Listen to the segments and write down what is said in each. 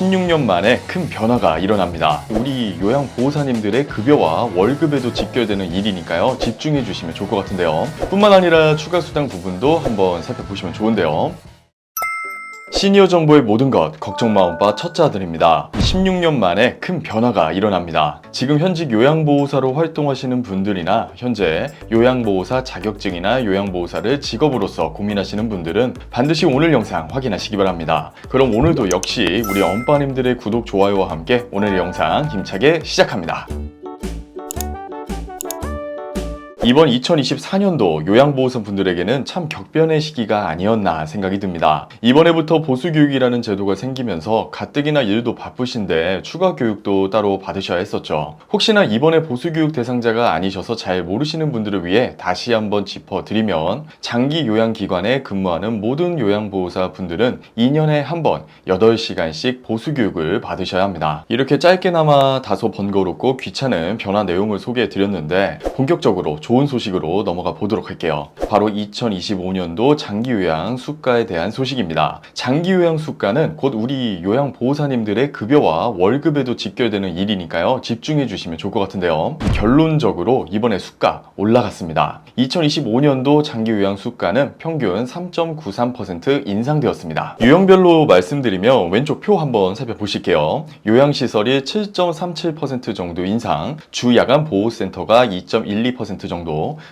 16년 만에 큰 변화가 일어납니다. 우리 요양보호사님들의 급여와 월급에도 직결되는 일이니까요. 집중해 주시면 좋을 것 같은데요. 뿐만 아니라 추가 수당 부분도 한번 살펴보시면 좋은데요. 시니어 정보의 모든 것 걱정 마옴바 첫째 아들입니다. 16년 만에 큰 변화가 일어납니다. 지금 현직 요양보호사로 활동하시는 분들이나 현재 요양보호사 자격증이나 요양보호사를 직업으로서 고민하시는 분들은 반드시 오늘 영상 확인하시기 바랍니다. 그럼 오늘도 역시 우리 엄빠님들의 구독, 좋아요와 함께 오늘 영상 힘차게 시작합니다. 이번 2024년도 요양보호사 분들에게는 참 격변의 시기가 아니었나 생각이 듭니다. 이번에부터 보수교육이라는 제도가 생기면서 가뜩이나 일도 바쁘신데 추가 교육도 따로 받으셔야 했었죠. 혹시나 이번에 보수교육 대상자가 아니셔서 잘 모르시는 분들을 위해 다시 한번 짚어드리면, 장기 요양기관에 근무하는 모든 요양보호사 분들은 2년에 한 번 8시간씩 보수교육을 받으셔야 합니다. 이렇게 짧게나마 다소 번거롭고 귀찮은 변화 내용을 소개해드렸는데 본격적으로 좋은 소식으로 넘어가 보도록 할게요. 바로 2025년도 장기요양 수가에 대한 소식입니다. 장기요양 수가는 곧 우리 요양보호사님들의 급여와 월급에도 직결되는 일이니까요. 집중해 주시면 좋을 것 같은데요. 결론적으로 이번에 수가 올라갔습니다. 2025년도 장기요양 수가는 평균 3.93% 인상되었습니다. 유형별로 말씀드리면 왼쪽 표 한번 살펴보실게요. 요양시설이 7.37% 정도 인상, 주야간 보호센터가 2.12% 정도,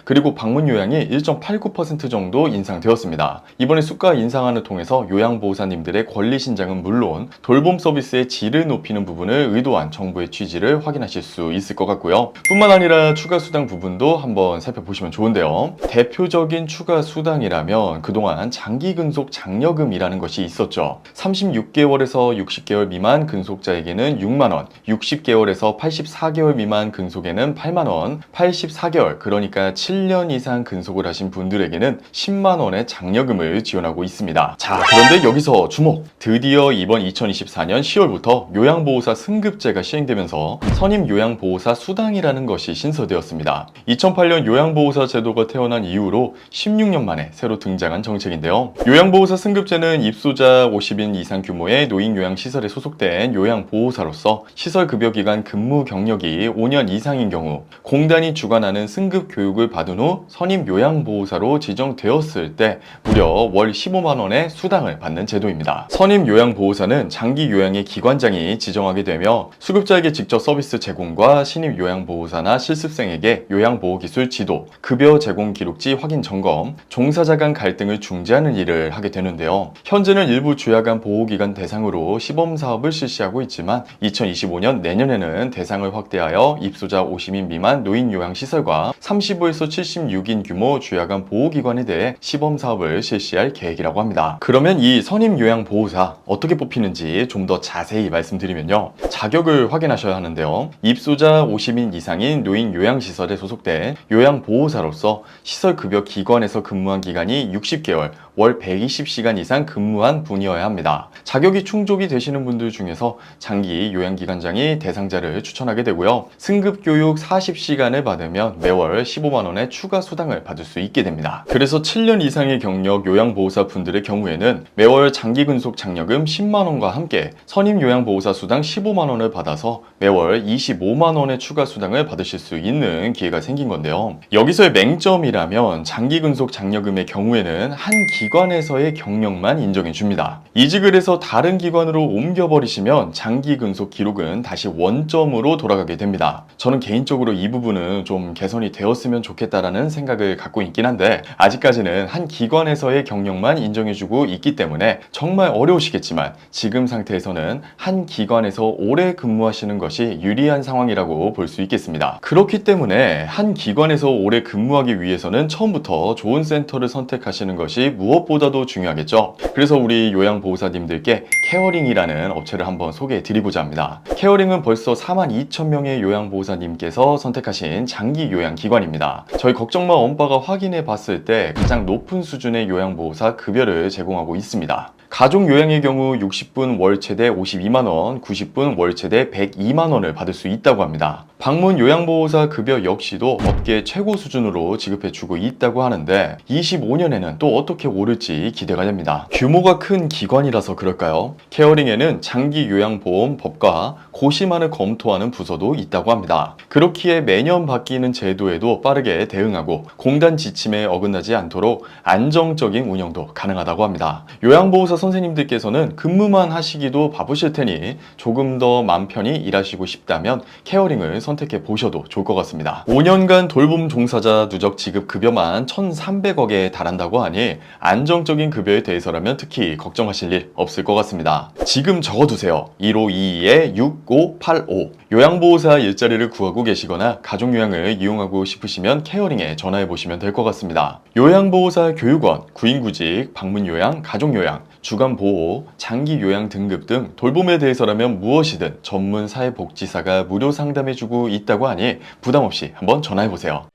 그리고 방문요양이 1.89% 정도 인상되었습니다. 이번에 수가 인상안을 통해서 요양보호사님들의 권리 신장은 물론 돌봄 서비스의 질을 높이는 부분을 의도한 정부의 취지를 확인하실 수 있을 것 같고요. 뿐만 아니라 추가 수당 부분도 한번 살펴보시면 좋은데요. 대표적인 추가 수당이라면 그동안 장기 근속 장려금이라는 것이 있었죠. 36개월에서 60개월 미만 근속자에게는 6만원, 60개월에서 84개월 미만 근속에는 8만원, 84개월 그러니까 7년 이상 근속을 하신 분들에게는 10만원의 장려금을 지원하고 있습니다. 자, 그런데 여기서 주목! 드디어 이번 2024년 10월부터 요양보호사 승급제가 시행되면서 선임 요양보호사 수당이라는 것이 신설되었습니다. 2008년 요양보호사 제도가 태어난 이후로 16년 만에 새로 등장한 정책인데요. 요양보호사 승급제는 입소자 50인 이상 규모의 노인요양시설에 소속된 요양보호사로서 시설급여기간 근무 경력이 5년 이상인 경우 공단이 주관하는 승급 교육을 받은 후 선임 요양보호사로 지정되었을 때 무려 월 15만원의 수당을 받는 제도입니다. 선임 요양보호사는 장기 요양의 기관장이 지정하게 되며 수급자에게 직접 서비스 제공과 신입 요양보호사나 실습생에게 요양보호기술 지도, 급여 제공 기록지 확인 점검, 종사자 간 갈등을 중재하는 일을 하게 되는데요. 현재는 일부 주야간 보호기관 대상으로 시범사업을 실시하고 있지만 2025년 내년에는 대상을 확대하여 입소자 50인 미만 노인요양시설과 35에서 76인 규모 주야간 보호기관에 대해 시범사업을 실시할 계획이라고 합니다. 그러면 이 선임 요양보호사 어떻게 뽑히는지 좀 더 자세히 말씀드리면요. 자격을 확인하셔야 하는데요. 입소자 50인 이상인 노인 요양시설에 소속된 요양보호사로서 시설급여 기관에서 근무한 기간이 60개월, 월 120시간 이상 근무한 분이어야 합니다. 자격이 충족이 되시는 분들 중에서 장기 요양기관장이 대상자를 추천하게 되고요. 승급교육 40시간을 받으면 매월 15만원의 추가 수당을 받을 수 있게 됩니다. 그래서 7년 이상의 경력 요양보호사 분들의 경우에는 매월 장기근속 장려금 10만원과 함께 선임 요양보호사 수당 15만원을 받아서 매월 25만원의 추가 수당을 받으실 수 있는 기회가 생긴 건데요. 여기서의 맹점이라면 장기근속 장려금의 경우에는 한 기관에서의 경력만 인정해 줍니다. 이직을 해서 다른 기관으로 옮겨버리시면 장기근속 기록은 다시 원점으로 돌아가게 됩니다. 저는 개인적으로 이 부분은 좀 개선이 되었으면 좋겠다라는 생각을 갖고 있긴 한데 아직까지는 한 기관에서의 경력만 인정해주고 있기 때문에 정말 어려우시겠지만 지금 상태에서는 한 기관에서 오래 근무하시는 것이 유리한 상황이라고 볼 수 있겠습니다. 그렇기 때문에 한 기관에서 오래 근무하기 위해서는 처음부터 좋은 센터를 선택하시는 것이 무엇보다도 중요하겠죠. 그래서 우리 요양보호사님들께 케어링이라는 업체를 한번 소개해 드리고자 합니다. 케어링은 벌써 42,000명의 요양보호사님께서 선택하신 장기 요양기관입니다. 저희 걱정마 엄빠가 확인해 봤을 때 가장 높은 수준의 요양보호사 급여를 제공하고 있습니다. 가족 요양의 경우 60분 월 최대 52만원, 90분 월 최대 102만원을 받을 수 있다고 합니다. 방문 요양보호사 급여 역시도 업계 최고 수준으로 지급해주고 있다고 하는데 25년에는 또 어떻게 오를지 기대가 됩니다. 규모가 큰 기관이라서 그럴까요? 케어링에는 장기 요양보험 법과 고심안을 검토하는 부서도 있다고 합니다. 그렇기에 매년 바뀌는 제도에도 빠르게 대응하고 공단 지침에 어긋나지 않도록 안정적인 운영도 가능하다고 합니다. 요양보호사 선생님들께서는 근무만 하시기도 바쁘실 테니 조금 더 맘 편히 일하시고 싶다면 케어링을 선택해 보셔도 좋을 것 같습니다. 5년간 돌봄 종사자 누적 지급 급여만 1,300억에 달한다고 하니 안정적인 급여에 대해서라면 특히 걱정하실 일 없을 것 같습니다. 지금 적어두세요. 1522-6585. 요양보호사 일자리를 구하고 계시거나 가족요양을 이용하고 싶으시면 케어링에 전화해 보시면 될 것 같습니다. 요양보호사 교육원, 구인구직, 방문요양, 가족요양, 주간보호, 장기요양 등급 등 돌봄에 대해서라면 무엇이든 전문 사회복지사가 무료 상담해주고 있다고 하니 부담없이 한번 전화해보세요.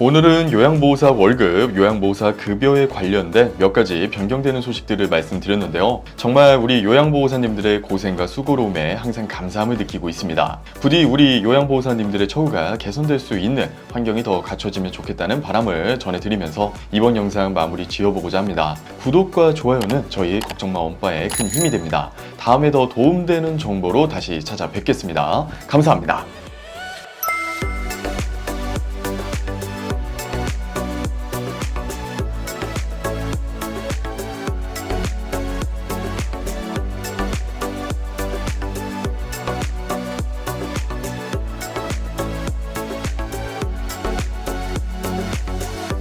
오늘은 요양보호사 월급, 요양보호사 급여에 관련된 몇 가지 변경되는 소식들을 말씀드렸는데요. 정말 우리 요양보호사님들의 고생과 수고로움에 항상 감사함을 느끼고 있습니다. 부디 우리 요양보호사님들의 처우가 개선될 수 있는 환경이 더 갖춰지면 좋겠다는 바람을 전해드리면서 이번 영상 마무리 지어보고자 합니다. 구독과 좋아요는 저희 걱정마 엄빠의 큰 힘이 됩니다. 다음에 더 도움되는 정보로 다시 찾아뵙겠습니다. 감사합니다.